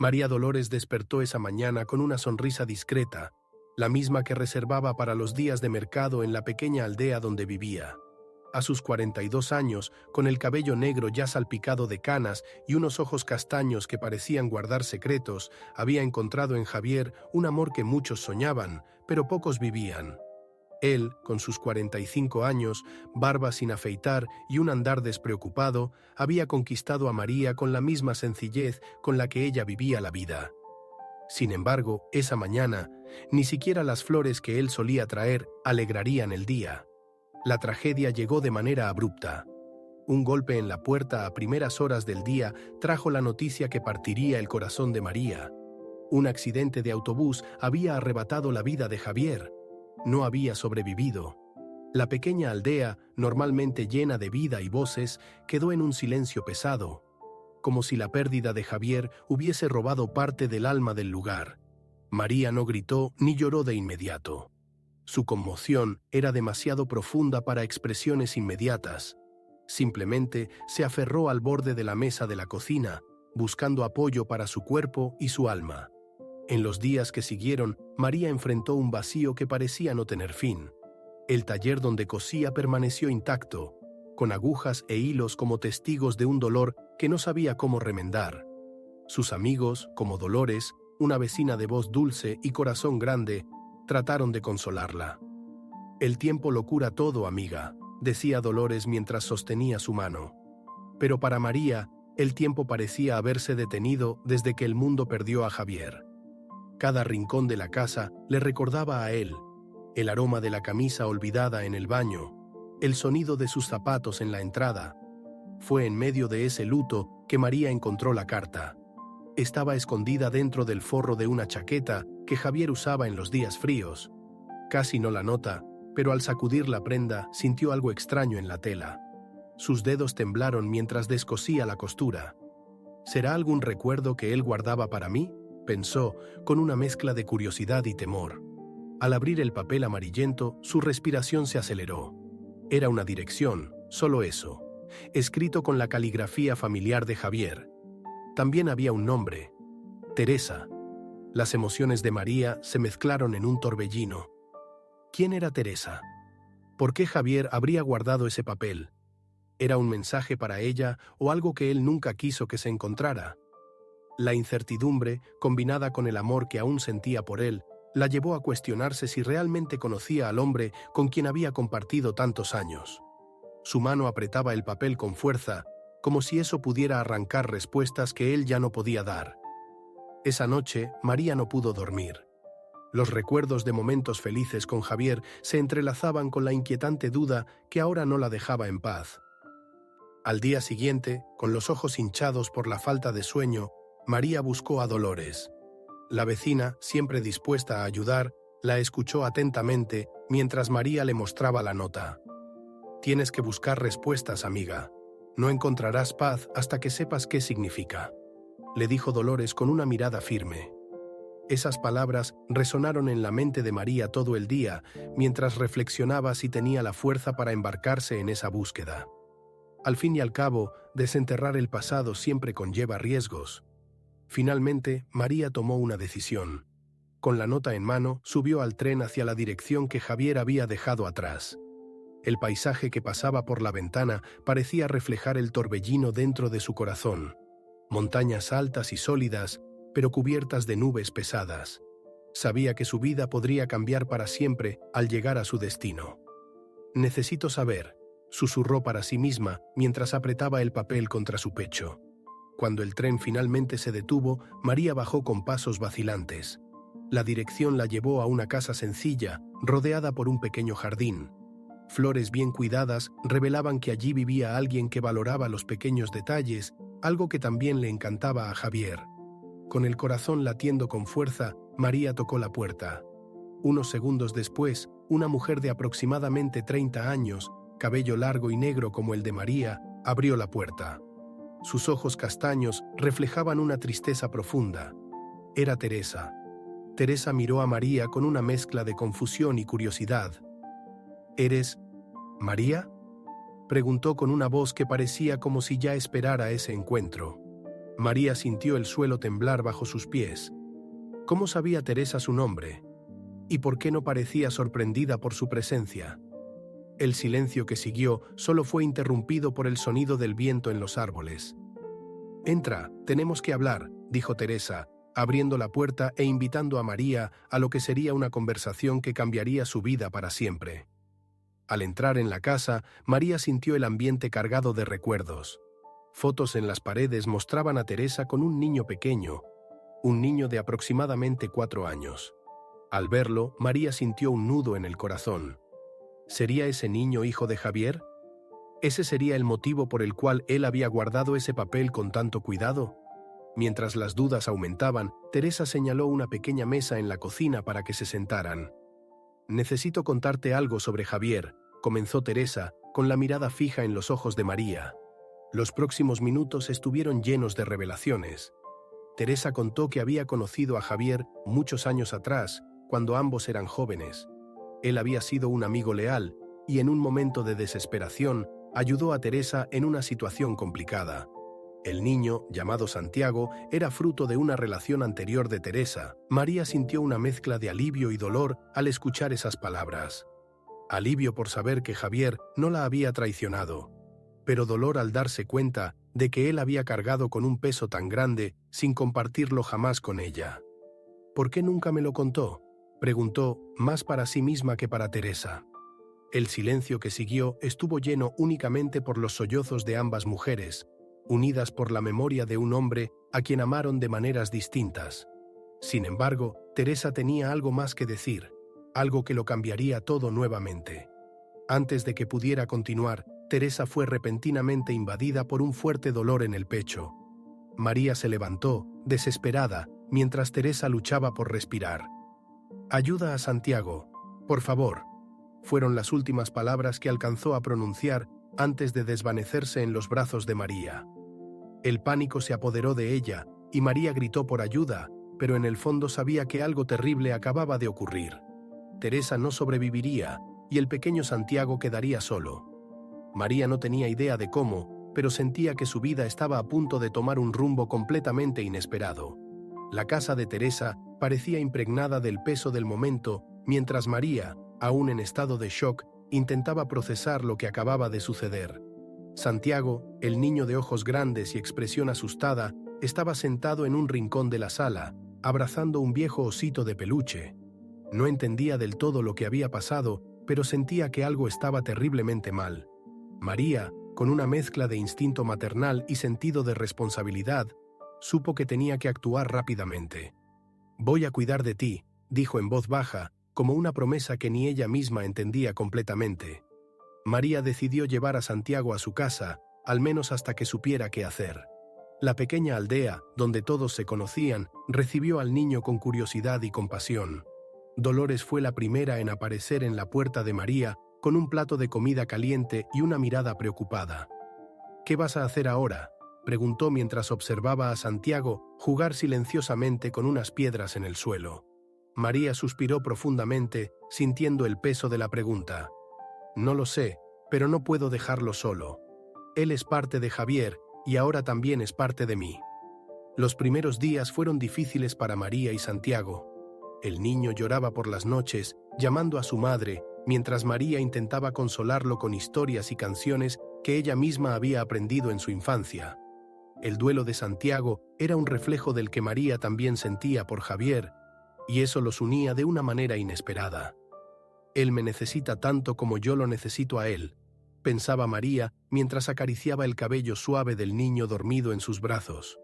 María Dolores despertó esa mañana con una sonrisa discreta, la misma que reservaba para los días de mercado en la pequeña aldea donde vivía. A sus 42 años, con el cabello negro ya salpicado de canas y unos ojos castaños que parecían guardar secretos, había encontrado en Javier un amor que muchos soñaban, pero pocos vivían. Él, con sus 45 años, barba sin afeitar y un andar despreocupado, había conquistado a María con la misma sencillez con la que ella vivía la vida. Sin embargo, esa mañana, ni siquiera las flores que él solía traer alegrarían el día. La tragedia llegó de manera abrupta. Un golpe en la puerta a primeras horas del día trajo la noticia que partiría el corazón de María. Un accidente de autobús había arrebatado la vida de Javier. No había sobrevivido. La pequeña aldea, normalmente llena de vida y voces, quedó en un silencio pesado, como si la pérdida de Javier hubiese robado parte del alma del lugar. María no gritó ni lloró de inmediato. Su conmoción era demasiado profunda para expresiones inmediatas. Simplemente se aferró al borde de la mesa de la cocina, buscando apoyo para su cuerpo y su alma. En los días que siguieron, María enfrentó un vacío que parecía no tener fin. El taller donde cosía permaneció intacto, con agujas e hilos como testigos de un dolor que no sabía cómo remendar. Sus amigos, como Dolores, una vecina de voz dulce y corazón grande, trataron de consolarla. «El tiempo lo cura todo, amiga», decía Dolores mientras sostenía su mano. Pero para María, el tiempo parecía haberse detenido desde que el mundo perdió a Javier. Cada rincón de la casa le recordaba a él, el aroma de la camisa olvidada en el baño, el sonido de sus zapatos en la entrada. Fue en medio de ese luto que María encontró la carta. Estaba escondida dentro del forro de una chaqueta que Javier usaba en los días fríos. Casi no la nota, pero al sacudir la prenda sintió algo extraño en la tela. Sus dedos temblaron mientras descosía la costura. ¿Será algún recuerdo que él guardaba para mí?, pensó, con una mezcla de curiosidad y temor. Al abrir el papel amarillento, su respiración se aceleró. Era una dirección, solo eso, escrito con la caligrafía familiar de Javier. También había un nombre: Teresa. Las emociones de María se mezclaron en un torbellino. ¿Quién era Teresa? ¿Por qué Javier habría guardado ese papel? ¿Era un mensaje para ella o algo que él nunca quiso que se encontrara? La incertidumbre, combinada con el amor que aún sentía por él, la llevó a cuestionarse si realmente conocía al hombre con quien había compartido tantos años. Su mano apretaba el papel con fuerza, como si eso pudiera arrancar respuestas que él ya no podía dar. Esa noche, María no pudo dormir. Los recuerdos de momentos felices con Javier se entrelazaban con la inquietante duda que ahora no la dejaba en paz. Al día siguiente, con los ojos hinchados por la falta de sueño, María buscó a Dolores. La vecina, siempre dispuesta a ayudar, la escuchó atentamente mientras María le mostraba la nota. «Tienes que buscar respuestas, amiga. No encontrarás paz hasta que sepas qué significa», le dijo Dolores con una mirada firme. Esas palabras resonaron en la mente de María todo el día, mientras reflexionaba si tenía la fuerza para embarcarse en esa búsqueda. Al fin y al cabo, desenterrar el pasado siempre conlleva riesgos. Finalmente, María tomó una decisión. Con la nota en mano, subió al tren hacia la dirección que Javier había dejado atrás. El paisaje que pasaba por la ventana parecía reflejar el torbellino dentro de su corazón. Montañas altas y sólidas, pero cubiertas de nubes pesadas. Sabía que su vida podría cambiar para siempre al llegar a su destino. «Necesito saber», susurró para sí misma mientras apretaba el papel contra su pecho. Cuando el tren finalmente se detuvo, María bajó con pasos vacilantes. La dirección la llevó a una casa sencilla, rodeada por un pequeño jardín. Flores bien cuidadas revelaban que allí vivía alguien que valoraba los pequeños detalles, algo que también le encantaba a Javier. Con el corazón latiendo con fuerza, María tocó la puerta. Unos segundos después, una mujer de aproximadamente 30 años, cabello largo y negro como el de María, abrió la puerta. Sus ojos castaños reflejaban una tristeza profunda. Era Teresa. Teresa miró a María con una mezcla de confusión y curiosidad. «¿Eres María?», preguntó con una voz que parecía como si ya esperara ese encuentro. María sintió el suelo temblar bajo sus pies. ¿Cómo sabía Teresa su nombre? ¿Y por qué no parecía sorprendida por su presencia? El silencio que siguió solo fue interrumpido por el sonido del viento en los árboles. «Entra, tenemos que hablar», dijo Teresa, abriendo la puerta e invitando a María a lo que sería una conversación que cambiaría su vida para siempre. Al entrar en la casa, María sintió el ambiente cargado de recuerdos. Fotos en las paredes mostraban a Teresa con un niño pequeño, un niño de aproximadamente 4 años. Al verlo, María sintió un nudo en el corazón. ¿Sería ese niño hijo de Javier? ¿Ese sería el motivo por el cual él había guardado ese papel con tanto cuidado? Mientras las dudas aumentaban, Teresa señaló una pequeña mesa en la cocina para que se sentaran. «Necesito contarte algo sobre Javier», comenzó Teresa, con la mirada fija en los ojos de María. Los próximos minutos estuvieron llenos de revelaciones. Teresa contó que había conocido a Javier muchos años atrás, cuando ambos eran jóvenes. Él había sido un amigo leal y en un momento de desesperación ayudó a Teresa en una situación complicada. El niño, llamado Santiago, era fruto de una relación anterior de Teresa. María sintió una mezcla de alivio y dolor al escuchar esas palabras. Alivio por saber que Javier no la había traicionado, pero dolor al darse cuenta de que él había cargado con un peso tan grande sin compartirlo jamás con ella. «¿Por qué nunca me lo contó?», preguntó, más para sí misma que para Teresa. El silencio que siguió estuvo lleno únicamente por los sollozos de ambas mujeres, unidas por la memoria de un hombre a quien amaron de maneras distintas. Sin embargo, Teresa tenía algo más que decir, algo que lo cambiaría todo nuevamente. Antes de que pudiera continuar, Teresa fue repentinamente invadida por un fuerte dolor en el pecho. María se levantó, desesperada, mientras Teresa luchaba por respirar. «Ayuda a Santiago, por favor», fueron las últimas palabras que alcanzó a pronunciar antes de desvanecerse en los brazos de María. El pánico se apoderó de ella y María gritó por ayuda, pero en el fondo sabía que algo terrible acababa de ocurrir. Teresa no sobreviviría y el pequeño Santiago quedaría solo. María no tenía idea de cómo, pero sentía que su vida estaba a punto de tomar un rumbo completamente inesperado. La casa de Teresa parecía impregnada del peso del momento, mientras María, aún en estado de shock, intentaba procesar lo que acababa de suceder. Santiago, el niño de ojos grandes y expresión asustada, estaba sentado en un rincón de la sala, abrazando un viejo osito de peluche. No entendía del todo lo que había pasado, pero sentía que algo estaba terriblemente mal. María, con una mezcla de instinto maternal y sentido de responsabilidad, supo que tenía que actuar rápidamente. «Voy a cuidar de ti», dijo en voz baja, como una promesa que ni ella misma entendía completamente. María decidió llevar a Santiago a su casa, al menos hasta que supiera qué hacer. La pequeña aldea, donde todos se conocían, recibió al niño con curiosidad y compasión. Dolores fue la primera en aparecer en la puerta de María, con un plato de comida caliente y una mirada preocupada. «¿Qué vas a hacer ahora?», preguntó mientras observaba a Santiago jugar silenciosamente con unas piedras en el suelo. María suspiró profundamente, sintiendo el peso de la pregunta. «No lo sé, pero no puedo dejarlo solo. Él es parte de Javier y ahora también es parte de mí». Los primeros días fueron difíciles para María y Santiago. El niño lloraba por las noches, llamando a su madre, mientras María intentaba consolarlo con historias y canciones que ella misma había aprendido en su infancia. El duelo de Santiago era un reflejo del que María también sentía por Javier, y eso los unía de una manera inesperada. «Él me necesita tanto como yo lo necesito a él», pensaba María mientras acariciaba el cabello suave del niño dormido en sus brazos.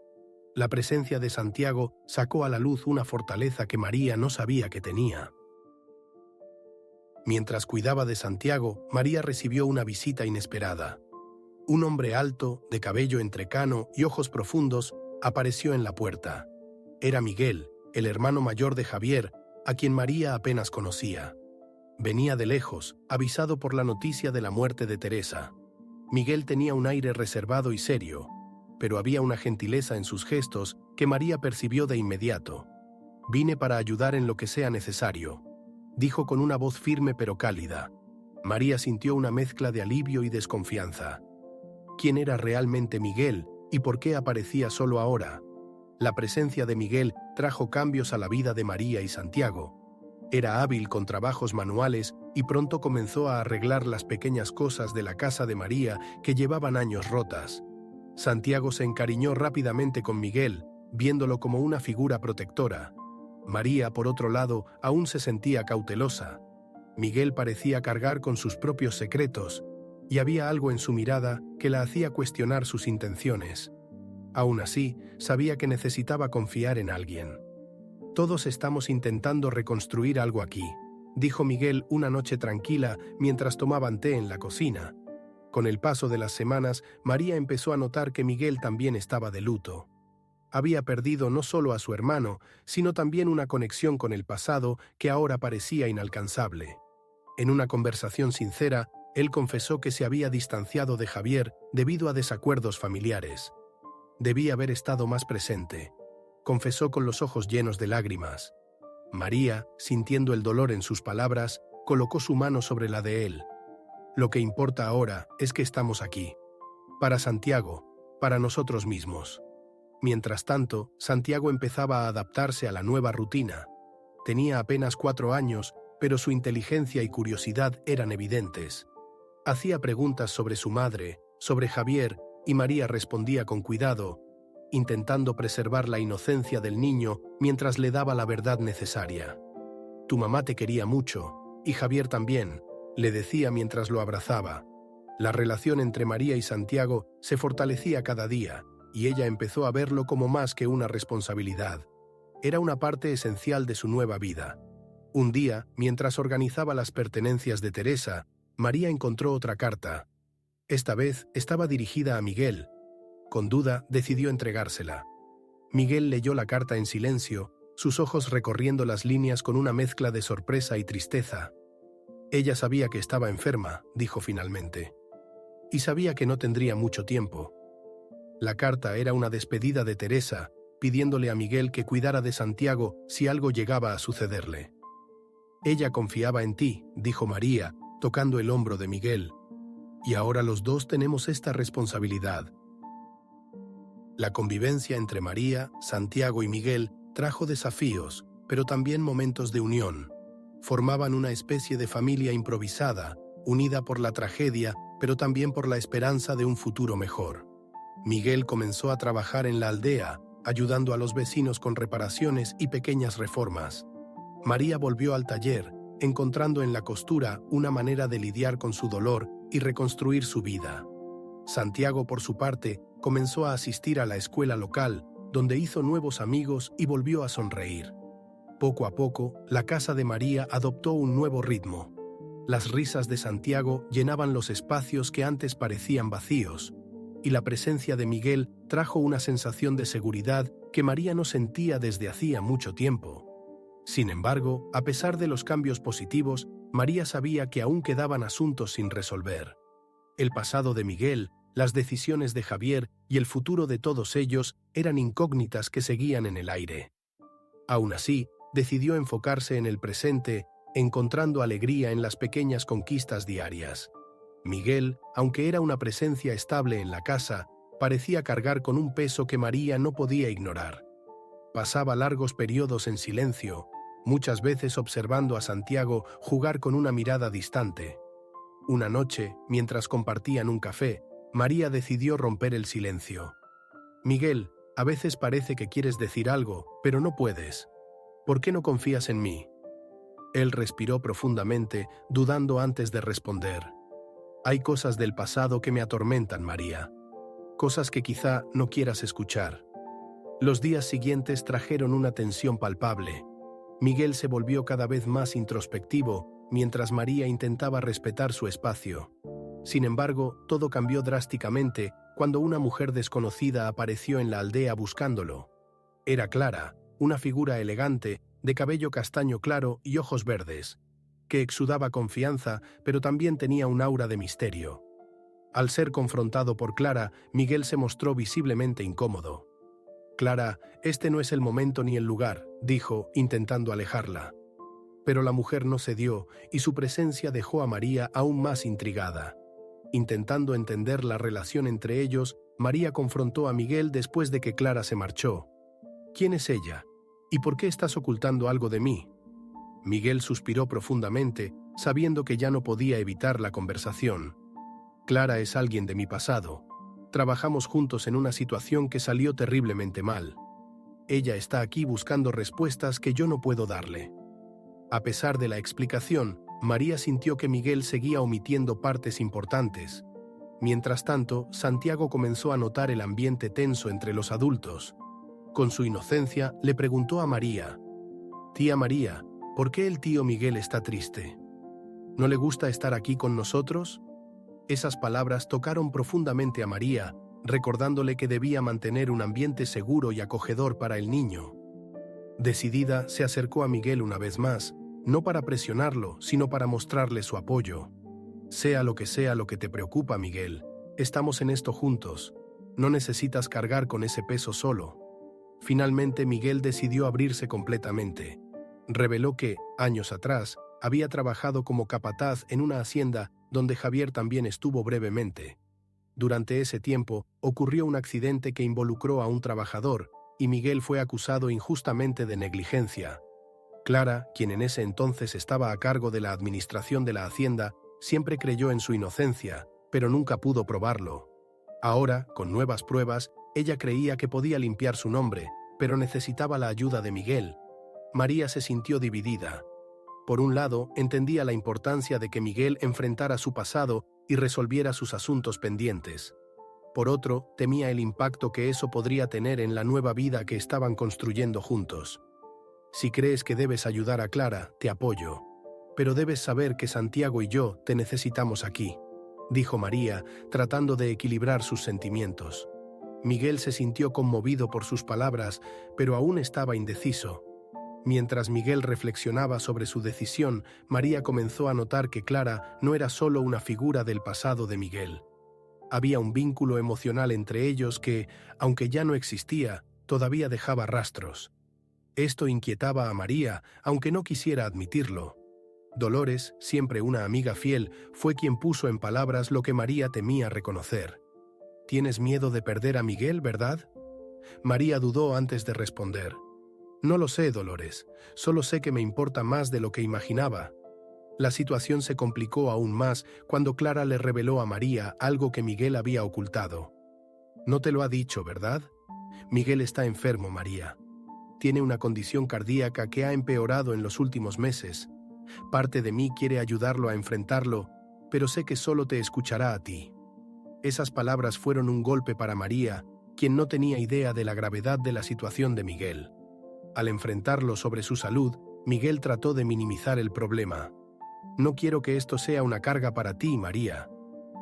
La presencia de Santiago sacó a la luz una fortaleza que María no sabía que tenía. Mientras cuidaba de Santiago, María recibió una visita inesperada. Un hombre alto, de cabello entrecano y ojos profundos, apareció en la puerta. Era Miguel, el hermano mayor de Javier, a quien María apenas conocía. Venía de lejos, avisado por la noticia de la muerte de Teresa. Miguel tenía un aire reservado y serio, pero había una gentileza en sus gestos que María percibió de inmediato. «Vine para ayudar en lo que sea necesario», dijo con una voz firme pero cálida. María sintió una mezcla de alivio y desconfianza. ¿Quién era realmente Miguel ¿Y por qué aparecía solo ahora? La presencia de Miguel trajo cambios a la vida de María y Santiago. Era hábil con trabajos manuales y pronto comenzó a arreglar las pequeñas cosas de la casa de María que llevaban años rotas. Santiago se encariñó rápidamente con Miguel, viéndolo como una figura protectora. María, por otro lado, aún se sentía cautelosa. Miguel parecía cargar con sus propios secretos, y había algo en su mirada que la hacía cuestionar sus intenciones. Aún así, sabía que necesitaba confiar en alguien. «Todos estamos intentando reconstruir algo aquí», dijo Miguel una noche tranquila mientras tomaban té en la cocina. Con el paso de las semanas, María empezó a notar que Miguel también estaba de luto. Había perdido no solo a su hermano, sino también una conexión con el pasado que ahora parecía inalcanzable. En una conversación sincera, él confesó que se había distanciado de Javier debido a desacuerdos familiares. Debía haber estado más presente, confesó con los ojos llenos de lágrimas. María, sintiendo el dolor en sus palabras, colocó su mano sobre la de él. Lo que importa ahora es que estamos aquí. Para Santiago, para nosotros mismos. Mientras tanto, Santiago empezaba a adaptarse a la nueva rutina. Tenía apenas 4 años, pero su inteligencia y curiosidad eran evidentes. Hacía preguntas sobre su madre, sobre Javier, y María respondía con cuidado, intentando preservar la inocencia del niño mientras le daba la verdad necesaria. «Tu mamá te quería mucho, y Javier también», le decía mientras lo abrazaba. La relación entre María y Santiago se fortalecía cada día, y ella empezó a verlo como más que una responsabilidad. Era una parte esencial de su nueva vida. Un día, mientras organizaba las pertenencias de Teresa, María encontró otra carta. Esta vez estaba dirigida a Miguel. Con duda, decidió entregársela. Miguel leyó la carta en silencio, sus ojos recorriendo las líneas con una mezcla de sorpresa y tristeza. «Ella sabía que estaba enferma», dijo finalmente. «Y sabía que no tendría mucho tiempo». La carta era una despedida de Teresa, pidiéndole a Miguel que cuidara de Santiago si algo llegaba a sucederle. «Ella confiaba en ti», dijo María, tocando el hombro de Miguel. «Y ahora los dos tenemos esta responsabilidad». La convivencia entre María, Santiago y Miguel trajo desafíos, pero también momentos de unión. Formaban una especie de familia improvisada, unida por la tragedia, pero también por la esperanza de un futuro mejor. Miguel comenzó a trabajar en la aldea, ayudando a los vecinos con reparaciones y pequeñas reformas. María volvió al taller, encontrando en la costura una manera de lidiar con su dolor y reconstruir su vida. Santiago, por su parte, comenzó a asistir a la escuela local, donde hizo nuevos amigos y volvió a sonreír. Poco a poco, la casa de María adoptó un nuevo ritmo. Las risas de Santiago llenaban los espacios que antes parecían vacíos, y la presencia de Miguel trajo una sensación de seguridad que María no sentía desde hacía mucho tiempo. Sin embargo, a pesar de los cambios positivos, María sabía que aún quedaban asuntos sin resolver. El pasado de Miguel, las decisiones de Javier y el futuro de todos ellos eran incógnitas que seguían en el aire. Aún así, decidió enfocarse en el presente, encontrando alegría en las pequeñas conquistas diarias. Miguel, aunque era una presencia estable en la casa, parecía cargar con un peso que María no podía ignorar. Pasaba largos periodos en silencio, muchas veces observando a Santiago jugar con una mirada distante. Una noche, mientras compartían un café, María decidió romper el silencio. «Miguel, a veces parece que quieres decir algo, pero no puedes. ¿Por qué no confías en mí?» Él respiró profundamente, dudando antes de responder. «Hay cosas del pasado que me atormentan, María. Cosas que quizá no quieras escuchar». Los días siguientes trajeron una tensión palpable. Miguel se volvió cada vez más introspectivo, mientras María intentaba respetar su espacio. Sin embargo, todo cambió drásticamente cuando una mujer desconocida apareció en la aldea buscándolo. Era Clara, una figura elegante, de cabello castaño claro y ojos verdes, que exudaba confianza, pero también tenía un aura de misterio. Al ser confrontado por Clara, Miguel se mostró visiblemente incómodo. «Clara, este no es el momento ni el lugar», dijo, intentando alejarla. Pero la mujer no cedió, y su presencia dejó a María aún más intrigada. Intentando entender la relación entre ellos, María confrontó a Miguel después de que Clara se marchó. ¿Quién es ella? ¿Y por qué estás ocultando algo de mí? Miguel suspiró profundamente, sabiendo que ya no podía evitar la conversación. Clara es alguien de mi pasado. Trabajamos juntos en una situación que salió terriblemente mal. Ella está aquí buscando respuestas que yo no puedo darle. A pesar de la explicación, María sintió que Miguel seguía omitiendo partes importantes. Mientras tanto, Santiago comenzó a notar el ambiente tenso entre los adultos. Con su inocencia, le preguntó a María: «Tía María, ¿por qué el tío Miguel está triste? ¿No le gusta estar aquí con nosotros?». Esas palabras tocaron profundamente a María, recordándole que debía mantener un ambiente seguro y acogedor para el niño. Decidida, se acercó a Miguel una vez más, no para presionarlo, sino para mostrarle su apoyo. Sea lo que te preocupa, Miguel, estamos en esto juntos. No necesitas cargar con ese peso solo. Finalmente, Miguel decidió abrirse completamente. Reveló que, años atrás, había trabajado como capataz en una hacienda donde Javier también estuvo brevemente. Durante ese tiempo, ocurrió un accidente que involucró a un trabajador, y Miguel fue acusado injustamente de negligencia. Clara, quien en ese entonces estaba a cargo de la administración de la hacienda, siempre creyó en su inocencia, pero nunca pudo probarlo. Ahora, con nuevas pruebas, ella creía que podía limpiar su nombre, pero necesitaba la ayuda de Miguel. María se sintió dividida. Por un lado, entendía la importancia de que Miguel enfrentara su pasado y resolviera sus asuntos pendientes. Por otro, temía el impacto que eso podría tener en la nueva vida que estaban construyendo juntos. «Si crees que debes ayudar a Clara, te apoyo. Pero debes saber que Santiago y yo te necesitamos aquí», dijo María, tratando de equilibrar sus sentimientos. Miguel se sintió conmovido por sus palabras, pero aún estaba indeciso. Mientras Miguel reflexionaba sobre su decisión, María comenzó a notar que Clara no era solo una figura del pasado de Miguel. Había un vínculo emocional entre ellos que, aunque ya no existía, todavía dejaba rastros. Esto inquietaba a María, aunque no quisiera admitirlo. Dolores, siempre una amiga fiel, fue quien puso en palabras lo que María temía reconocer. «¿Tienes miedo de perder a Miguel, verdad?». María dudó antes de responder. «No lo sé, Dolores. Solo sé que me importa más de lo que imaginaba». La situación se complicó aún más cuando Clara le reveló a María algo que Miguel había ocultado. «No te lo ha dicho, ¿verdad? Miguel está enfermo, María. Tiene una condición cardíaca que ha empeorado en los últimos meses. Parte de mí quiere ayudarlo a enfrentarlo, pero sé que solo te escuchará a ti». Esas palabras fueron un golpe para María, quien no tenía idea de la gravedad de la situación de Miguel. Al enfrentarlo sobre su salud, Miguel trató de minimizar el problema. «No quiero que esto sea una carga para ti, María.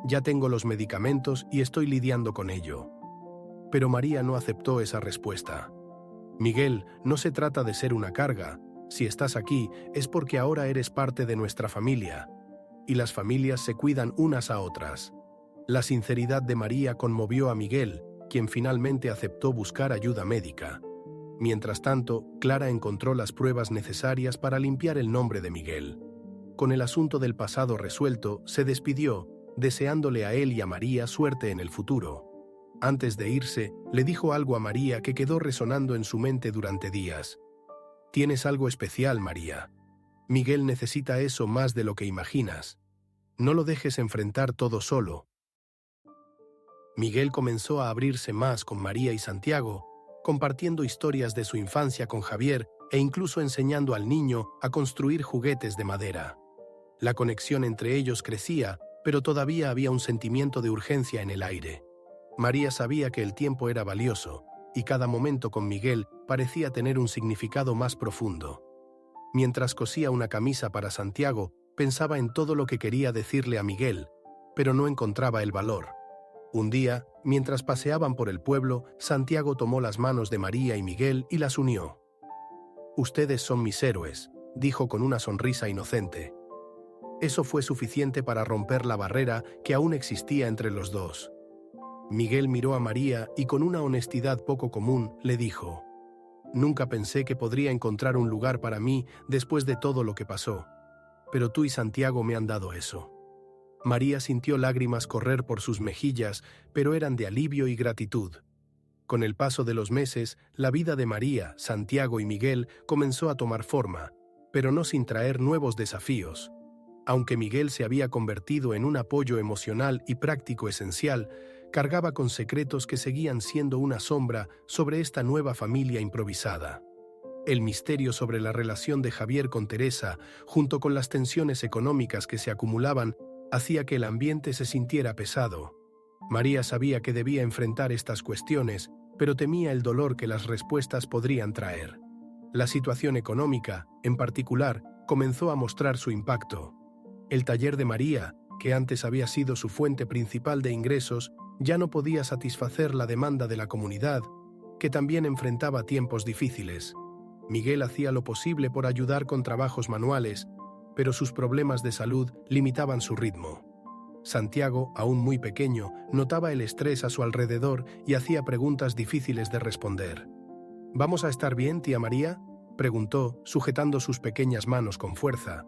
Ya tengo los medicamentos y estoy lidiando con ello». Pero María no aceptó esa respuesta. «Miguel, no se trata de ser una carga. Si estás aquí, es porque ahora eres parte de nuestra familia. Y las familias se cuidan unas a otras». La sinceridad de María conmovió a Miguel, quien finalmente aceptó buscar ayuda médica. Mientras tanto, Clara encontró las pruebas necesarias para limpiar el nombre de Miguel. Con el asunto del pasado resuelto, se despidió, deseándole a él y a María suerte en el futuro. Antes de irse, le dijo algo a María que quedó resonando en su mente durante días. «Tienes algo especial, María. Miguel necesita eso más de lo que imaginas. No lo dejes enfrentar todo solo». Miguel comenzó a abrirse más con María y Santiago, compartiendo historias de su infancia con Javier e incluso enseñando al niño a construir juguetes de madera. La conexión entre ellos crecía, pero todavía había un sentimiento de urgencia en el aire. María sabía que el tiempo era valioso, y cada momento con Miguel parecía tener un significado más profundo. Mientras cosía una camisa para Santiago, pensaba en todo lo que quería decirle a Miguel, pero no encontraba el valor. Un día, mientras paseaban por el pueblo, Santiago tomó las manos de María y Miguel y las unió. «Ustedes son mis héroes», dijo con una sonrisa inocente. Eso fue suficiente para romper la barrera que aún existía entre los dos. Miguel miró a María y con una honestidad poco común le dijo: «Nunca pensé que podría encontrar un lugar para mí después de todo lo que pasó, pero tú y Santiago me han dado eso». María sintió lágrimas correr por sus mejillas, pero eran de alivio y gratitud. Con el paso de los meses, la vida de María, Santiago y Miguel comenzó a tomar forma, pero no sin traer nuevos desafíos. Aunque Miguel se había convertido en un apoyo emocional y práctico esencial, cargaba con secretos que seguían siendo una sombra sobre esta nueva familia improvisada. El misterio sobre la relación de Javier con Teresa, junto con las tensiones económicas que se acumulaban, hacía que el ambiente se sintiera pesado. María sabía que debía enfrentar estas cuestiones, pero temía el dolor que las respuestas podrían traer. La situación económica, en particular, comenzó a mostrar su impacto. El taller de María, que antes había sido su fuente principal de ingresos, ya no podía satisfacer la demanda de la comunidad, que también enfrentaba tiempos difíciles. Miguel hacía lo posible por ayudar con trabajos manuales, pero sus problemas de salud limitaban su ritmo. Santiago, aún muy pequeño, notaba el estrés a su alrededor y hacía preguntas difíciles de responder. ¿Vamos a estar bien, tía María?, preguntó, sujetando sus pequeñas manos con fuerza.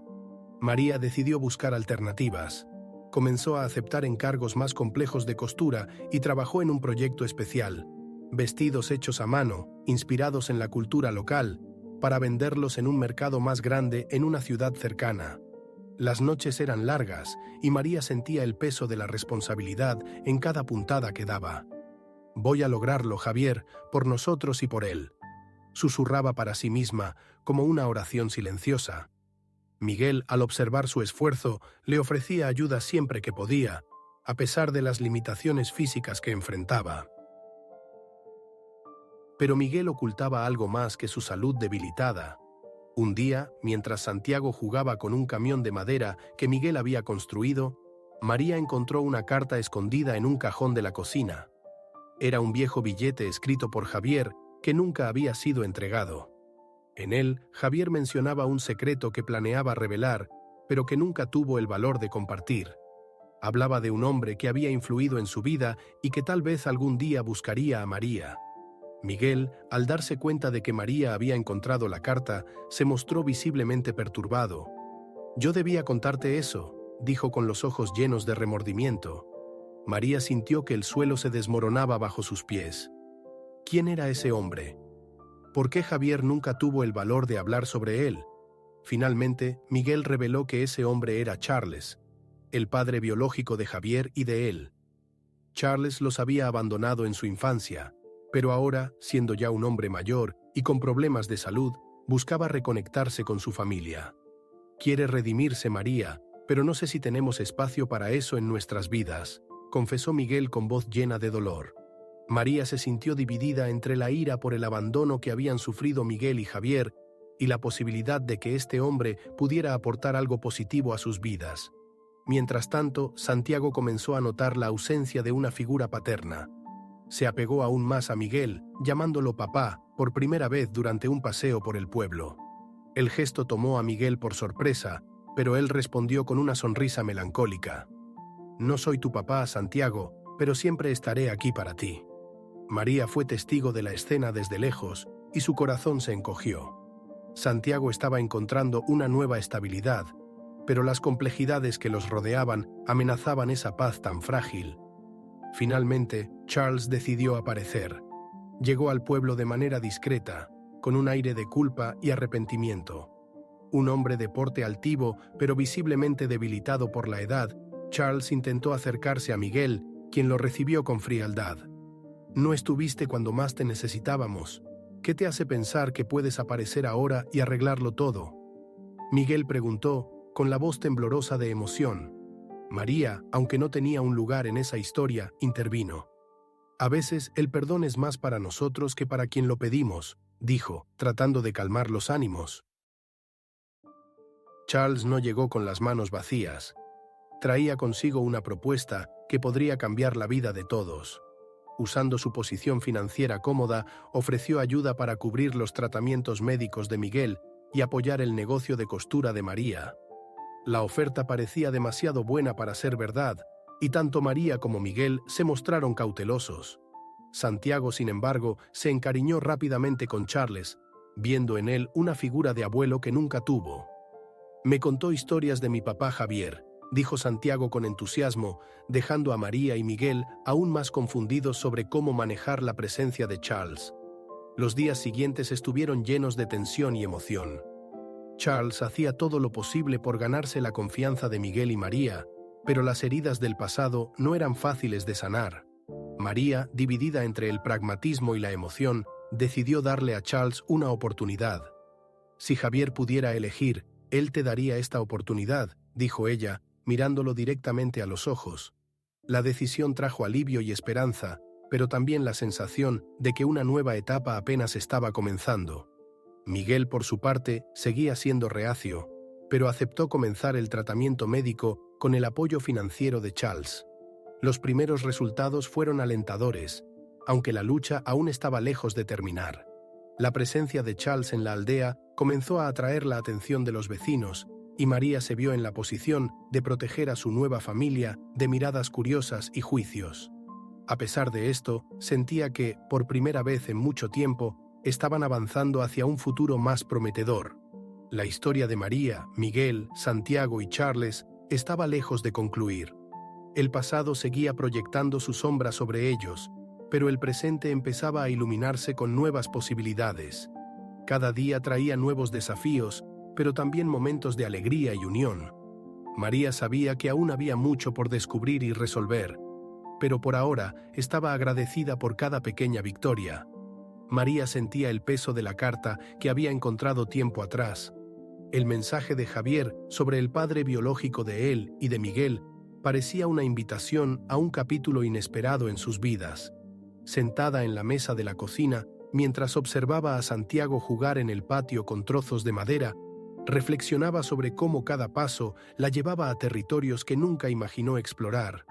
María decidió buscar alternativas. Comenzó a aceptar encargos más complejos de costura y trabajó en un proyecto especial, vestidos hechos a mano, inspirados en la cultura local, para venderlos en un mercado más grande en una ciudad cercana. Las noches eran largas y María sentía el peso de la responsabilidad en cada puntada que daba. «Voy a lograrlo, Javier, por nosotros y por él», susurraba para sí misma, como una oración silenciosa. Miguel, al observar su esfuerzo, le ofrecía ayuda siempre que podía, a pesar de las limitaciones físicas que enfrentaba. Pero Miguel ocultaba algo más que su salud debilitada. Un día, mientras Santiago jugaba con un camión de madera que Miguel había construido, María encontró una carta escondida en un cajón de la cocina. Era un viejo billete escrito por Javier que nunca había sido entregado. En él, Javier mencionaba un secreto que planeaba revelar, pero que nunca tuvo el valor de compartir. Hablaba de un hombre que había influido en su vida y que tal vez algún día buscaría a María. Miguel, al darse cuenta de que María había encontrado la carta, se mostró visiblemente perturbado. «Yo debía contarte eso», dijo con los ojos llenos de remordimiento. María sintió que el suelo se desmoronaba bajo sus pies. ¿Quién era ese hombre? ¿Por qué Javier nunca tuvo el valor de hablar sobre él? Finalmente, Miguel reveló que ese hombre era Charles, el padre biológico de Javier y de él. Charles los había abandonado en su infancia, pero ahora, siendo ya un hombre mayor y con problemas de salud, buscaba reconectarse con su familia. «Quiere redimirse María, pero no sé si tenemos espacio para eso en nuestras vidas», confesó Miguel con voz llena de dolor. María se sintió dividida entre la ira por el abandono que habían sufrido Miguel y Javier y la posibilidad de que este hombre pudiera aportar algo positivo a sus vidas. Mientras tanto, Santiago comenzó a notar la ausencia de una figura paterna. Se apegó aún más a Miguel, llamándolo papá, por primera vez durante un paseo por el pueblo. El gesto tomó a Miguel por sorpresa, pero él respondió con una sonrisa melancólica. «No soy tu papá, Santiago, pero siempre estaré aquí para ti». María fue testigo de la escena desde lejos y su corazón se encogió. Santiago estaba encontrando una nueva estabilidad, pero las complejidades que los rodeaban amenazaban esa paz tan frágil. Finalmente, Charles decidió aparecer. Llegó al pueblo de manera discreta, con un aire de culpa y arrepentimiento. Un hombre de porte altivo, pero visiblemente debilitado por la edad, Charles intentó acercarse a Miguel, quien lo recibió con frialdad. «No estuviste cuando más te necesitábamos. ¿Qué te hace pensar que puedes aparecer ahora y arreglarlo todo?», Miguel preguntó, con la voz temblorosa de emoción. María, aunque no tenía un lugar en esa historia, intervino. «A veces el perdón es más para nosotros que para quien lo pedimos», dijo, tratando de calmar los ánimos. Charles no llegó con las manos vacías. Traía consigo una propuesta que podría cambiar la vida de todos. Usando su posición financiera cómoda, ofreció ayuda para cubrir los tratamientos médicos de Miguel y apoyar el negocio de costura de María. La oferta parecía demasiado buena para ser verdad, y tanto María como Miguel se mostraron cautelosos. Santiago, sin embargo, se encariñó rápidamente con Charles, viendo en él una figura de abuelo que nunca tuvo. «Me contó historias de mi papá Javier», dijo Santiago con entusiasmo, dejando a María y Miguel aún más confundidos sobre cómo manejar la presencia de Charles. Los días siguientes estuvieron llenos de tensión y emoción. Charles hacía todo lo posible por ganarse la confianza de Miguel y María, pero las heridas del pasado no eran fáciles de sanar. María, dividida entre el pragmatismo y la emoción, decidió darle a Charles una oportunidad. «Si Javier pudiera elegir, él te daría esta oportunidad», dijo ella, mirándolo directamente a los ojos. La decisión trajo alivio y esperanza, pero también la sensación de que una nueva etapa apenas estaba comenzando. Miguel, por su parte, seguía siendo reacio, pero aceptó comenzar el tratamiento médico con el apoyo financiero de Charles. Los primeros resultados fueron alentadores, aunque la lucha aún estaba lejos de terminar. La presencia de Charles en la aldea comenzó a atraer la atención de los vecinos, y María se vio en la posición de proteger a su nueva familia de miradas curiosas y juicios. A pesar de esto, sentía que, por primera vez en mucho tiempo, estaban avanzando hacia un futuro más prometedor. La historia de María, Miguel, Santiago y Charles estaba lejos de concluir. El pasado seguía proyectando su sombra sobre ellos, pero el presente empezaba a iluminarse con nuevas posibilidades. Cada día traía nuevos desafíos, pero también momentos de alegría y unión. María sabía que aún había mucho por descubrir y resolver, pero por ahora estaba agradecida por cada pequeña victoria. María sentía el peso de la carta que había encontrado tiempo atrás. El mensaje de Javier sobre el padre biológico de él y de Miguel parecía una invitación a un capítulo inesperado en sus vidas. Sentada en la mesa de la cocina, mientras observaba a Santiago jugar en el patio con trozos de madera, reflexionaba sobre cómo cada paso la llevaba a territorios que nunca imaginó explorar.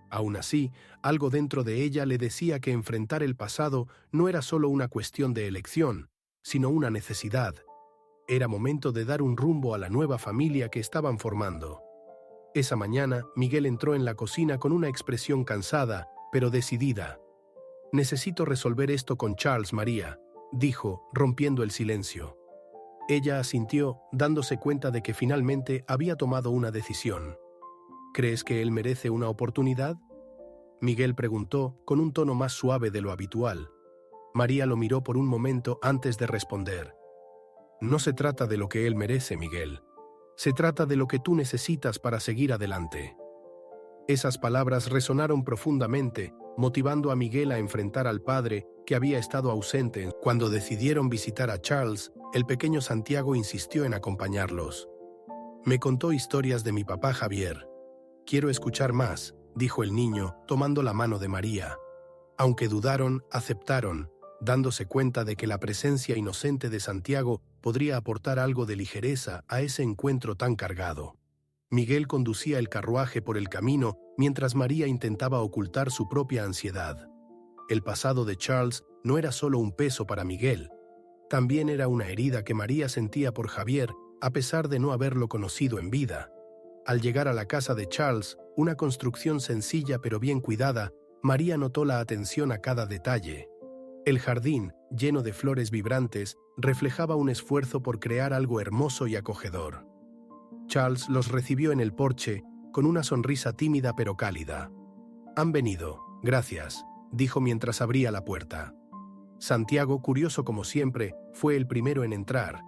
Aún así, algo dentro de ella le decía que enfrentar el pasado no era solo una cuestión de elección, sino una necesidad. Era momento de dar un rumbo a la nueva familia que estaban formando. Esa mañana, Miguel entró en la cocina con una expresión cansada, pero decidida. «Necesito resolver esto con Charles, María», dijo, rompiendo el silencio. Ella asintió, dándose cuenta de que finalmente había tomado una decisión. «¿Crees que él merece una oportunidad?», Miguel preguntó, con un tono más suave de lo habitual. María lo miró por un momento antes de responder. «No se trata de lo que él merece, Miguel. Se trata de lo que tú necesitas para seguir adelante». Esas palabras resonaron profundamente, motivando a Miguel a enfrentar al padre que había estado ausente. Cuando decidieron visitar a Charles, el pequeño Santiago insistió en acompañarlos. «Me contó historias de mi papá Javier. Quiero escuchar más», dijo el niño, tomando la mano de María. Aunque dudaron, aceptaron, dándose cuenta de que la presencia inocente de Santiago podría aportar algo de ligereza a ese encuentro tan cargado. Miguel conducía el carruaje por el camino mientras María intentaba ocultar su propia ansiedad. El pasado de Charles no era solo un peso para Miguel, también era una herida que María sentía por Javier a pesar de no haberlo conocido en vida. Al llegar a la casa de Charles, una construcción sencilla pero bien cuidada, María notó la atención a cada detalle. El jardín, lleno de flores vibrantes, reflejaba un esfuerzo por crear algo hermoso y acogedor. Charles los recibió en el porche, con una sonrisa tímida pero cálida. «Han venido, gracias», dijo mientras abría la puerta. Santiago, curioso como siempre, fue el primero en entrar,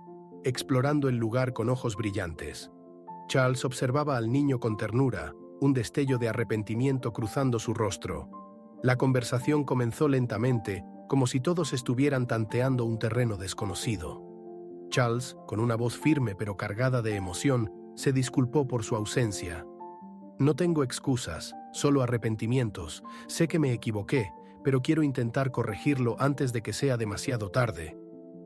explorando el lugar con ojos brillantes. Charles observaba al niño con ternura, un destello de arrepentimiento cruzando su rostro. La conversación comenzó lentamente, como si todos estuvieran tanteando un terreno desconocido. Charles, con una voz firme pero cargada de emoción, se disculpó por su ausencia. «No tengo excusas, solo arrepentimientos. Sé que me equivoqué, pero quiero intentar corregirlo antes de que sea demasiado tarde»,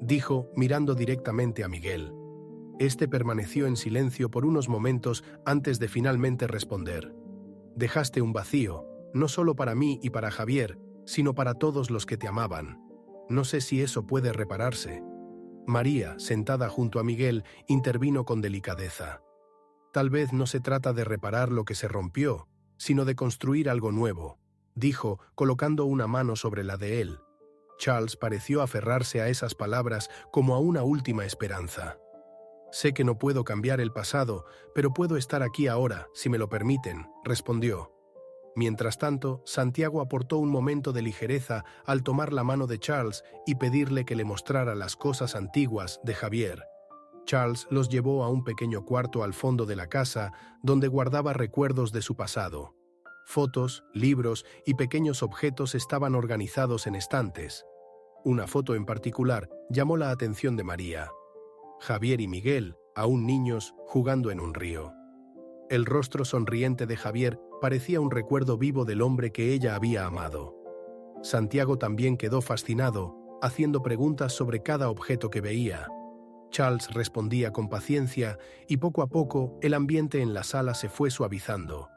dijo, mirando directamente a Miguel. Este permaneció en silencio por unos momentos antes de finalmente responder. «Dejaste un vacío, no solo para mí y para Javier, sino para todos los que te amaban. No sé si eso puede repararse». María, sentada junto a Miguel, intervino con delicadeza. «Tal vez no se trata de reparar lo que se rompió, sino de construir algo nuevo», dijo, colocando una mano sobre la de él. Charles pareció aferrarse a esas palabras como a una última esperanza. Sé que no puedo cambiar el pasado, pero puedo estar aquí ahora, si me lo permiten, respondió. Mientras tanto, Santiago aportó un momento de ligereza al tomar la mano de Charles y pedirle que le mostrara las cosas antiguas de Javier. Charles los llevó a un pequeño cuarto al fondo de la casa, donde guardaba recuerdos de su pasado. Fotos, libros y pequeños objetos estaban organizados en estantes. Una foto en particular llamó la atención de María. Javier y Miguel, aún niños, jugando en un río. El rostro sonriente de Javier parecía un recuerdo vivo del hombre que ella había amado. Santiago también quedó fascinado, haciendo preguntas sobre cada objeto que veía. Charles respondía con paciencia y poco a poco el ambiente en la sala se fue suavizando.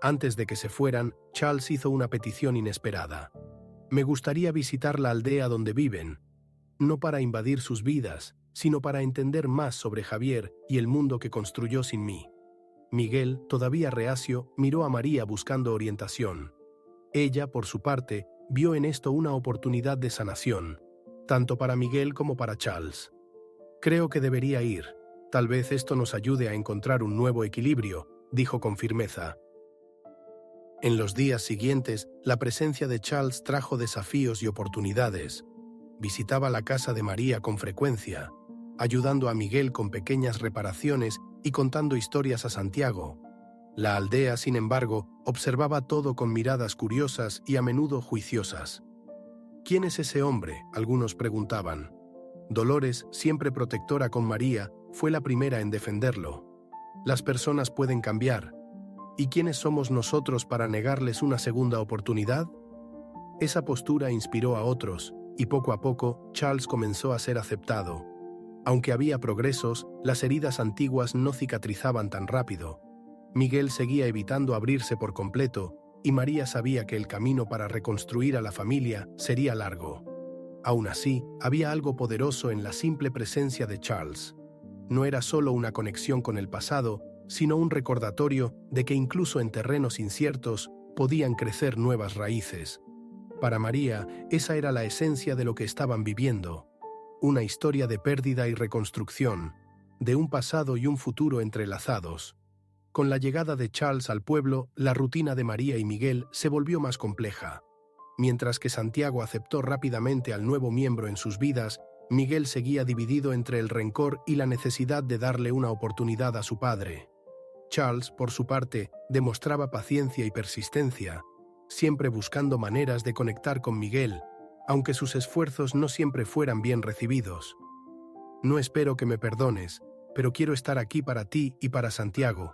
Antes de que se fueran, Charles hizo una petición inesperada. Me gustaría visitar la aldea donde viven, no para invadir sus vidas, sino para entender más sobre Javier y el mundo que construyó sin mí. Miguel, todavía reacio, miró a María buscando orientación. Ella, por su parte, vio en esto una oportunidad de sanación, tanto para Miguel como para Charles. Creo que debería ir. Tal vez esto nos ayude a encontrar un nuevo equilibrio, dijo con firmeza. En los días siguientes, la presencia de Charles trajo desafíos y oportunidades. Visitaba la casa de María con frecuencia, ayudando a Miguel con pequeñas reparaciones y contando historias a Santiago. La aldea, sin embargo, observaba todo con miradas curiosas y a menudo juiciosas. ¿Quién es ese hombre?, algunos preguntaban. Dolores, siempre protectora con María, fue la primera en defenderlo. Las personas pueden cambiar. ¿Y quiénes somos nosotros para negarles una segunda oportunidad? Esa postura inspiró a otros, y poco a poco Charles comenzó a ser aceptado. Aunque había progresos, las heridas antiguas no cicatrizaban tan rápido. Miguel seguía evitando abrirse por completo, y María sabía que el camino para reconstruir a la familia sería largo. Aún así, había algo poderoso en la simple presencia de Charles. No era solo una conexión con el pasado, sino un recordatorio de que incluso en terrenos inciertos podían crecer nuevas raíces. Para María, esa era la esencia de lo que estaban viviendo. Una historia de pérdida y reconstrucción, de un pasado y un futuro entrelazados. Con la llegada de Charles al pueblo, la rutina de María y Miguel se volvió más compleja. Mientras que Santiago aceptó rápidamente al nuevo miembro en sus vidas, Miguel seguía dividido entre el rencor y la necesidad de darle una oportunidad a su padre. Charles, por su parte, demostraba paciencia y persistencia, siempre buscando maneras de conectar con Miguel, aunque sus esfuerzos no siempre fueran bien recibidos. No espero que me perdones, pero quiero estar aquí para ti y para Santiago,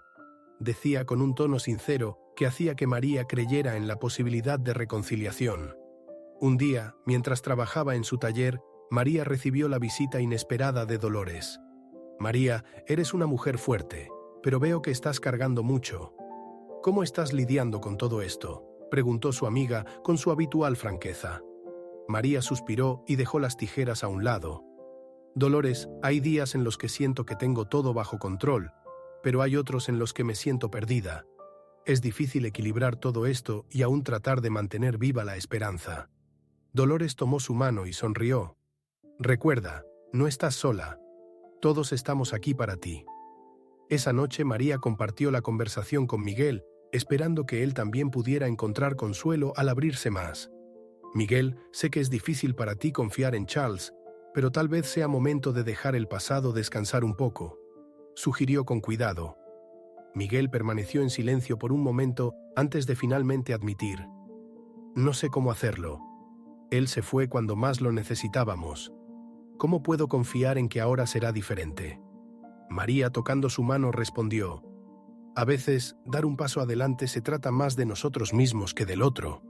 decía con un tono sincero que hacía que María creyera en la posibilidad de reconciliación. Un día, mientras trabajaba en su taller, María recibió la visita inesperada de Dolores. María, eres una mujer fuerte, pero veo que estás cargando mucho. ¿Cómo estás lidiando con todo esto?, preguntó su amiga con su habitual franqueza. María suspiró y dejó las tijeras a un lado. Dolores, hay días en los que siento que tengo todo bajo control, pero hay otros en los que me siento perdida. Es difícil equilibrar todo esto y aún tratar de mantener viva la esperanza. Dolores tomó su mano y sonrió. Recuerda, no estás sola. Todos estamos aquí para ti. Esa noche María compartió la conversación con Miguel, esperando que él también pudiera encontrar consuelo al abrirse más. Miguel, sé que es difícil para ti confiar en Charles, pero tal vez sea momento de dejar el pasado descansar un poco, sugirió con cuidado. Miguel permaneció en silencio por un momento antes de finalmente admitir: no sé cómo hacerlo. Él se fue cuando más lo necesitábamos. ¿Cómo puedo confiar en que ahora será diferente? María, tocando su mano, respondió: a veces, dar un paso adelante se trata más de nosotros mismos que del otro.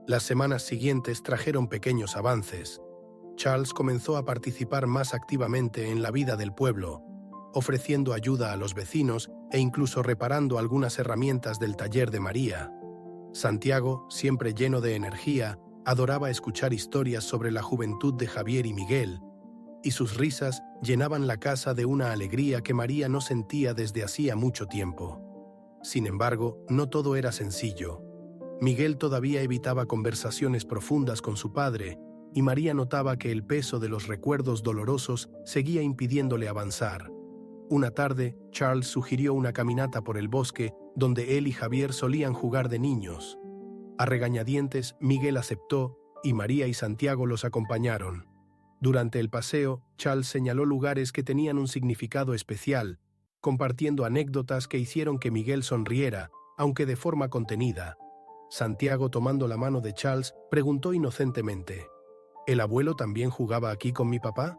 Las semanas siguientes trajeron pequeños avances. Charles comenzó a participar más activamente en la vida del pueblo, ofreciendo ayuda a los vecinos e incluso reparando algunas herramientas del taller de María. Santiago, siempre lleno de energía, adoraba escuchar historias sobre la juventud de Javier y Miguel, y sus risas llenaban la casa de una alegría que María no sentía desde hacía mucho tiempo. Sin embargo, no todo era sencillo. Miguel todavía evitaba conversaciones profundas con su padre, y María notaba que el peso de los recuerdos dolorosos seguía impidiéndole avanzar. Una tarde, Charles sugirió una caminata por el bosque donde él y Javier solían jugar de niños. A regañadientes, Miguel aceptó y María y Santiago los acompañaron. Durante el paseo, Charles señaló lugares que tenían un significado especial, compartiendo anécdotas que hicieron que Miguel sonriera, aunque de forma contenida. Santiago, tomando la mano de Charles, preguntó inocentemente: ¿El abuelo también jugaba aquí con mi papá?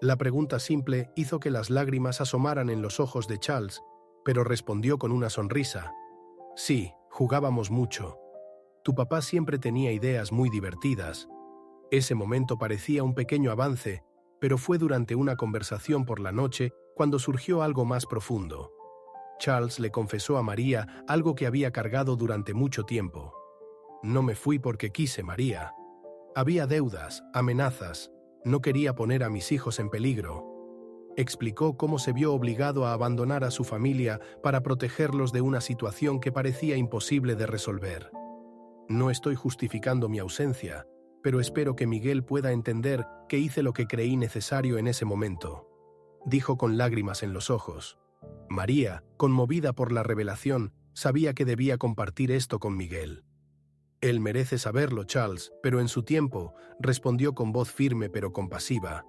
La pregunta simple hizo que las lágrimas asomaran en los ojos de Charles, pero respondió con una sonrisa: Sí, jugábamos mucho. Tu papá siempre tenía ideas muy divertidas. Ese momento parecía un pequeño avance, pero fue durante una conversación por la noche cuando surgió algo más profundo. Charles le confesó a María algo que había cargado durante mucho tiempo. No me fui porque quise, María. Había deudas, amenazas. No quería poner a mis hijos en peligro. Explicó cómo se vio obligado a abandonar a su familia para protegerlos de una situación que parecía imposible de resolver. No estoy justificando mi ausencia, pero espero que Miguel pueda entender que hice lo que creí necesario en ese momento, dijo con lágrimas en los ojos. María, conmovida por la revelación, sabía que debía compartir esto con Miguel. Él merece saberlo, Charles, pero en su tiempo, respondió con voz firme pero compasiva.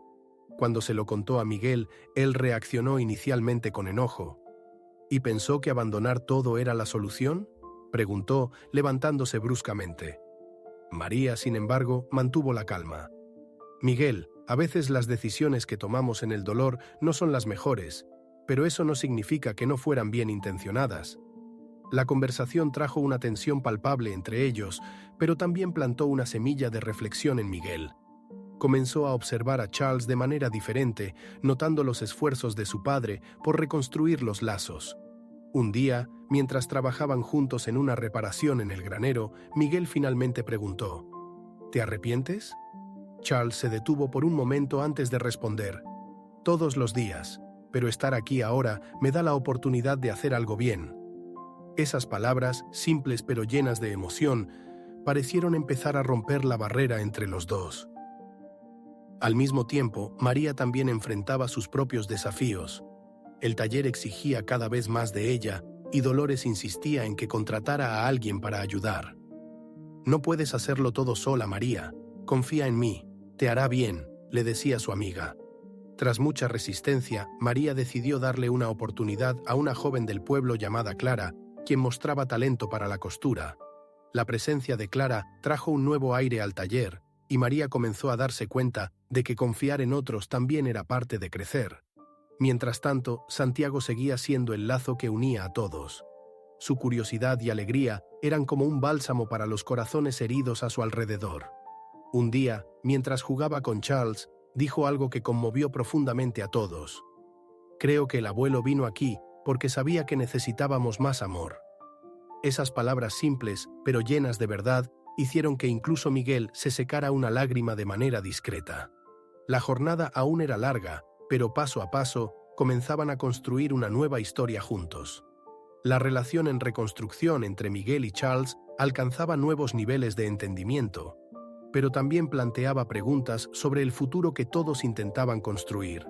Cuando se lo contó a Miguel, él reaccionó inicialmente con enojo. ¿Y pensó que abandonar todo era la solución?, preguntó, levantándose bruscamente. María, sin embargo, mantuvo la calma. Miguel, a veces las decisiones que tomamos en el dolor no son las mejores, pero eso no significa que no fueran bien intencionadas. La conversación trajo una tensión palpable entre ellos, pero también plantó una semilla de reflexión en Miguel. Comenzó a observar a Charles de manera diferente, notando los esfuerzos de su padre por reconstruir los lazos. Un día, mientras trabajaban juntos en una reparación en el granero, Miguel finalmente preguntó: ¿Te arrepientes? Charles se detuvo por un momento antes de responder: Todos los días, pero estar aquí ahora me da la oportunidad de hacer algo bien. Esas palabras, simples pero llenas de emoción, parecieron empezar a romper la barrera entre los dos. Al mismo tiempo, María también enfrentaba sus propios desafíos. El taller exigía cada vez más de ella, y Dolores insistía en que contratara a alguien para ayudar. No puedes hacerlo todo sola, María. Confía en mí, te hará bien, le decía su amiga. Tras mucha resistencia, María decidió darle una oportunidad a una joven del pueblo llamada Clara, quien mostraba talento para la costura. La presencia de Clara trajo un nuevo aire al taller, y María comenzó a darse cuenta de que confiar en otros también era parte de crecer. Mientras tanto, Santiago seguía siendo el lazo que unía a todos. Su curiosidad y alegría eran como un bálsamo para los corazones heridos a su alrededor. Un día, mientras jugaba con Charles, dijo algo que conmovió profundamente a todos. Creo que el abuelo vino aquí porque sabía que necesitábamos más amor. Esas palabras simples, pero llenas de verdad, hicieron que incluso Miguel se secara una lágrima de manera discreta. La jornada aún era larga, pero paso a paso comenzaban a construir una nueva historia juntos. La relación en reconstrucción entre Miguel y Charles alcanzaba nuevos niveles de entendimiento, pero también planteaba preguntas sobre el futuro que todos intentaban construir.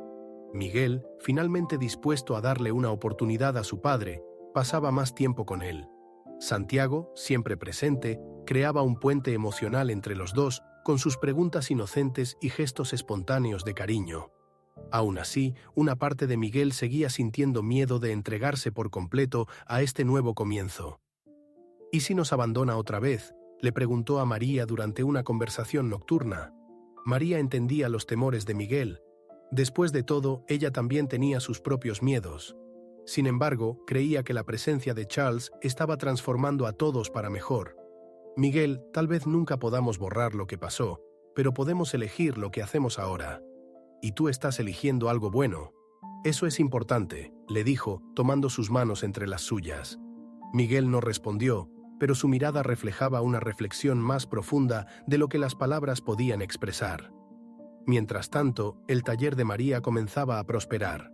Miguel, finalmente dispuesto a darle una oportunidad a su padre, pasaba más tiempo con él. Santiago, siempre presente, creaba un puente emocional entre los dos con sus preguntas inocentes y gestos espontáneos de cariño. Aún así, una parte de Miguel seguía sintiendo miedo de entregarse por completo a este nuevo comienzo. ¿Y si nos abandona otra vez?, le preguntó a María durante una conversación nocturna. María entendía los temores de Miguel. Después de todo, ella también tenía sus propios miedos. Sin embargo, creía que la presencia de Charles estaba transformando a todos para mejor. Miguel, tal vez nunca podamos borrar lo que pasó, pero podemos elegir lo que hacemos ahora. Y tú estás eligiendo algo bueno. Eso es importante, le dijo, tomando sus manos entre las suyas. Miguel no respondió, pero su mirada reflejaba una reflexión más profunda de lo que las palabras podían expresar. Mientras tanto, el taller de María comenzaba a prosperar.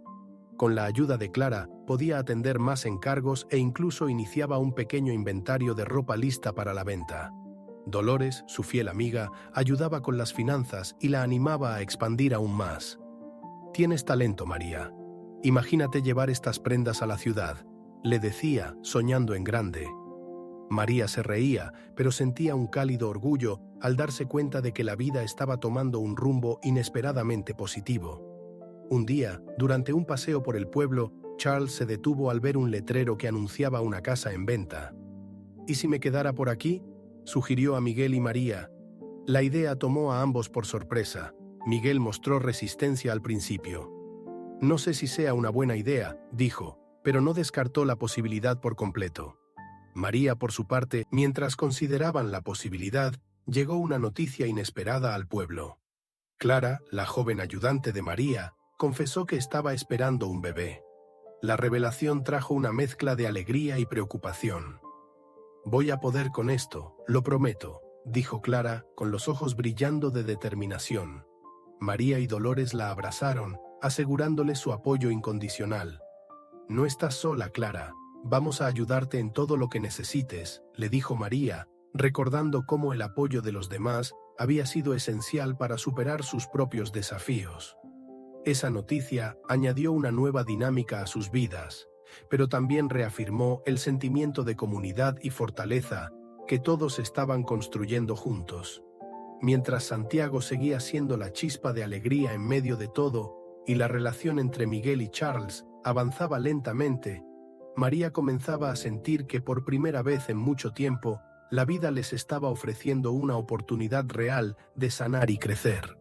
Con la ayuda de Clara, podía atender más encargos e incluso iniciaba un pequeño inventario de ropa lista para la venta. Dolores, su fiel amiga, ayudaba con las finanzas y la animaba a expandir aún más. «Tienes talento, María. Imagínate llevar estas prendas a la ciudad», le decía, soñando en grande. María se reía, pero sentía un cálido orgullo al darse cuenta de que la vida estaba tomando un rumbo inesperadamente positivo. Un día, durante un paseo por el pueblo, Charles se detuvo al ver un letrero que anunciaba una casa en venta. «¿Y si me quedara por aquí?», sugirió a Miguel y María. La idea tomó a ambos por sorpresa. Miguel mostró resistencia al principio. «No sé si sea una buena idea», dijo, pero no descartó la posibilidad por completo. María, por su parte, mientras consideraban la posibilidad, llegó una noticia inesperada al pueblo. Clara, la joven ayudante de María, confesó que estaba esperando un bebé. La revelación trajo una mezcla de alegría y preocupación. «Voy a poder con esto, lo prometo», dijo Clara, con los ojos brillando de determinación. María y Dolores la abrazaron, asegurándole su apoyo incondicional. «No estás sola, Clara. Vamos a ayudarte en todo lo que necesites», le dijo María, recordando cómo el apoyo de los demás había sido esencial para superar sus propios desafíos. Esa noticia añadió una nueva dinámica a sus vidas, pero también reafirmó el sentimiento de comunidad y fortaleza que todos estaban construyendo juntos. Mientras Santiago seguía siendo la chispa de alegría en medio de todo y la relación entre Miguel y Charles avanzaba lentamente, María comenzaba a sentir que por primera vez en mucho tiempo la vida les estaba ofreciendo una oportunidad real de sanar y crecer.